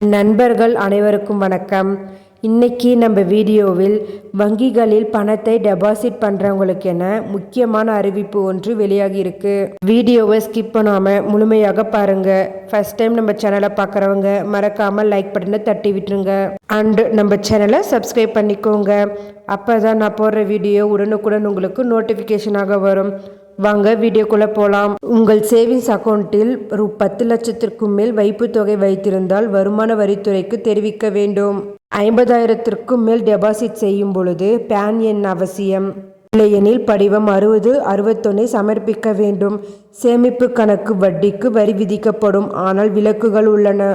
நண்பர்கள் அனைவருக்கும் வணக்கம். இன்னைக்கு நம்ம வீடியோவில் வங்கிகளில் பணத்தை டெபாசிட் பண்ணுறவங்களுக்கு என முக்கியமான அறிவிப்பு ஒன்று வெளியாகி இருக்கு. வீடியோவை ஸ்கிப் பண்ணாமல் முழுமையாக பாருங்கள். ஃபர்ஸ்ட் டைம் நம்ம சேனலை பார்க்குறவங்க மறக்காமல் லைக் பட்டனை தட்டி விட்டுருங்க. அண்டு நம்ம சேனலை சப்ஸ்கிரைப் பண்ணிக்கோங்க. அப்போ தான் நான் போடுற வீடியோ உடனுக்குடன் உங்களுக்கு நோட்டிஃபிகேஷனாக வரும். வாங்க வீடியோக்குள்ளே போகலாம். உங்கள் சேவிங்ஸ் அக்கௌண்ட்டில் ரூ. 10,00,000 மேல் வைப்பு தொகை வைத்திருந்தால் வருமான வரித்துறைக்கு தெரிவிக்க வேண்டும். 50,000 மேல் டெபாசிட் செய்யும் பொழுது பேன் எண் அவசியம். இல்லையெனில் படிவம் 6061 சமர்ப்பிக்க வேண்டும். சேமிப்பு கணக்கு வட்டிக்கு வரி விதிக்கப்படும். ஆனால் விலக்குகள் உள்ளன.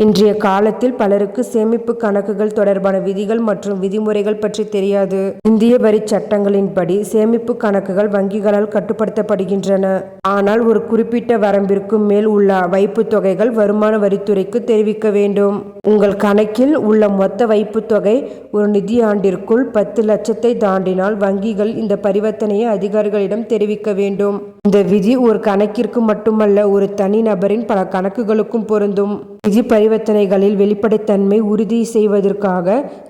இன்றைய காலத்தில் பலருக்கு சேமிப்பு கணக்குகள் தொடர்பான விதிகள் மற்றும் விதிமுறைகள் பற்றி தெரியாது. இந்திய வரி சட்டங்களின்படி சேமிப்பு கணக்குகள் வங்கிகளால் கட்டுப்படுத்தப்படுகின்றன. ஆனால் ஒரு குறிப்பிட்ட வரம்பிற்கு மேல் உள்ள வைப்பு தொகைகள் வருமான வரித்துறைக்கு தெரிவிக்க வேண்டும். உங்கள் கணக்கில் உள்ள மொத்த வைப்பு தொகை ஒரு நிதி ஆண்டிற்குள் 10 லட்சத்தை தாண்டினால் வங்கிகள் இந்த பரிவர்த்தனையை அதிகாரிகளிடம் தெரிவிக்க வேண்டும். இந்த விதி ஒரு கணக்கிற்கு மட்டுமல்ல, ஒரு தனி நபரின் பல கணக்குகளுக்கும் பொருந்தும். நிதி பரிவர்த்தனைகளில் வெளிப்படைத்தன்மை உறுதி செய்வதற்காக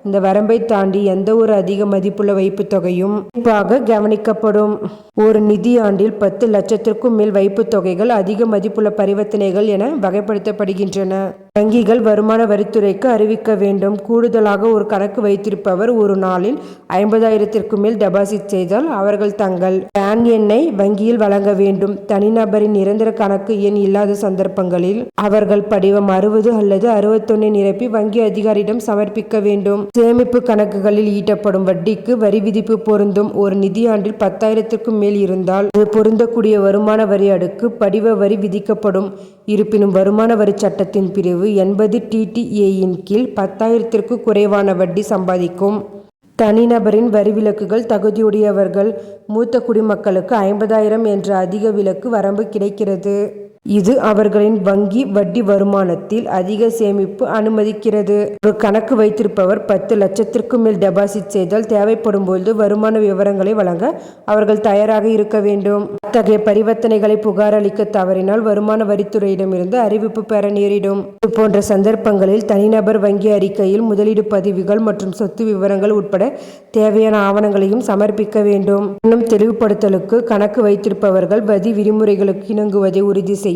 இந்த வரம்பை தாண்டி எந்த ஒரு அதிக மதிப்புள்ள வைப்பு தொகையும் குறிப்பாக கவனிக்கப்படும். ஒரு நிதி ஆண்டில் 10 லட்சத்திற்கும் மேல் வைப்பு தொகைகள் அதிக மதிப்புள்ள பரிவர்த்தனைகள் என வகைப்படுத்தப்படுகின்றன. வங்கிகள் வருமான வரித்துறைக்கு அறிவிக்க வேண்டும். கூடுதலாக ஒரு கணக்கு வைத்திருப்பவர் ஒரு நாளில் 50,000 மேல் டெபாசிட் செய்தால் அவர்கள் தங்கள் பேன் எண்ணை வங்கியில் வழங்க வேண்டும். தனிநபரின் நிரந்தர கணக்கு எண் இல்லாத சந்தர்ப்பங்களில் அவர்கள் படிவம் 60 அல்லது 61 நிரப்பி வங்கி அதிகாரியிடம் சமர்ப்பிக்க வேண்டும். சேமிப்பு கணக்குகளில் ஈட்டப்படும் வட்டிக்கு வரி விதிப்பு பொருந்தும். ஒரு நிதியாண்டில் 10,000 மேல் இருந்தால் அது பொருந்தக்கூடிய வருமான வரி அடுக்கு படிவ வரி விதிக்கப்படும். இருப்பினும் வருமான வரி சட்டத்தின் பிரிவு 80 TTA-யின் கீழ் 10,000 குறைவான வட்டி சம்பாதிக்கும் தனிநபரின் வரி விலக்குகள் தகுதியுடையவர்கள். மூத்த குடிமக்களுக்கு 50,000 என்ற அதிக விலக்கு வரம்பு கிடைக்கிறது. இது அவர்களின் வங்கி வட்டி வருமானத்தில் அதிக சேமிப்பு அனுமதிக்கிறது. ஒரு கணக்கு வைத்திருப்பவர் 10 லட்சத்திற்கு மேல் டெபாசிட் செய்தால் தேவைப்படும் போது வருமான விவரங்களை வழங்க அவர்கள் தயாராக இருக்க வேண்டும். அத்தகைய பரிவர்த்தனைகளை புகார் அளிக்க தவறினால் வருமான வரித்துறையிடமிருந்து அறிவிப்பு பெற நேரிடும். இது போன்ற சந்தர்ப்பங்களில் தனிநபர் வங்கி அறிக்கையில் முதலீடு பதிவுகள் மற்றும் சொத்து விவரங்கள் உட்பட தேவையான ஆவணங்களையும் சமர்ப்பிக்க வேண்டும். இன்னும் தெளிவுபடுத்தலுக்கு கணக்கு வைத்திருப்பவர்கள் வரி விதிமுறைகளுக்கு இணங்குவதை உறுதி செய்ய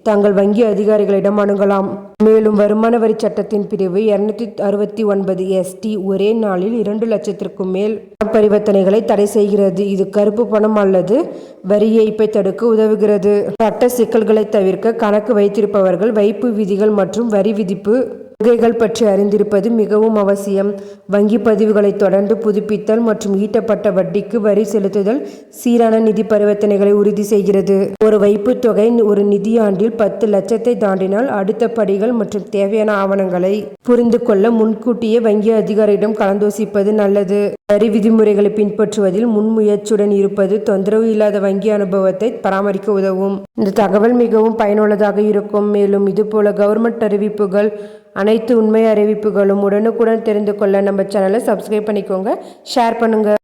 தங்கள் வங்கி அதிகாரிகளிடம் அணுகலாம். மேலும் வருமான வரி சட்டத்தின் பிரிவு 269 ST ஒரே நாளில் 2 லட்சத்திற்கு மேல் பரிவர்த்தனைகளை தடை செய்கிறது. இது கருப்பு பணம் அல்லது வரி ஏய்ப்பை தடுக்க உதவுகிறது. சட்ட சிக்கல்களை தவிர்க்க கணக்கு வைத்திருப்பவர்கள் வைப்பு விதிகள் மற்றும் வரி விதிப்பு கொள்கைகள் பற்றி அறிந்திருப்பது மிகவும் அவசியம். வங்கி பதிவுகளை தொடர்ந்து புதுப்பித்தல் மற்றும் ஈட்டப்பட்ட வட்டிக்கு வரி செலுத்துதல் சீரான நிதி பரிவர்த்தனைகளை உறுதி செய்கிறது. ஒரு வைப்பு தொகை ஒரு நிதியாண்டில் 10 லட்சத்தை தாண்டினால் அடுத்த படிகள் மற்றும் தேவையான ஆவணங்களை புரிந்து கொள்ள முன்கூட்டியே வங்கி அதிகாரியிடம் கலந்தோசிப்பது நல்லது. வரி விதிமுறைகளை பின்பற்றுவதில் முன்முயற்சியுடன் இருப்பது தொந்தரவு இல்லாத வங்கி அனுபவத்தை பராமரிக்க உதவும். இந்த தகவல் மிகவும் பயனுள்ளதாக இருக்கும். மேலும் இதுபோல கவர்மெண்ட் அறிவிப்புகள் அனைத்து உண்மை அறிவிப்புகளும் உடனுக்குடன் தெரிந்து கொள்ள நம்ம சேனலை சப்ஸ்கிரைப் பண்ணிக்கோங்க, ஷேர் பண்ணுங்க.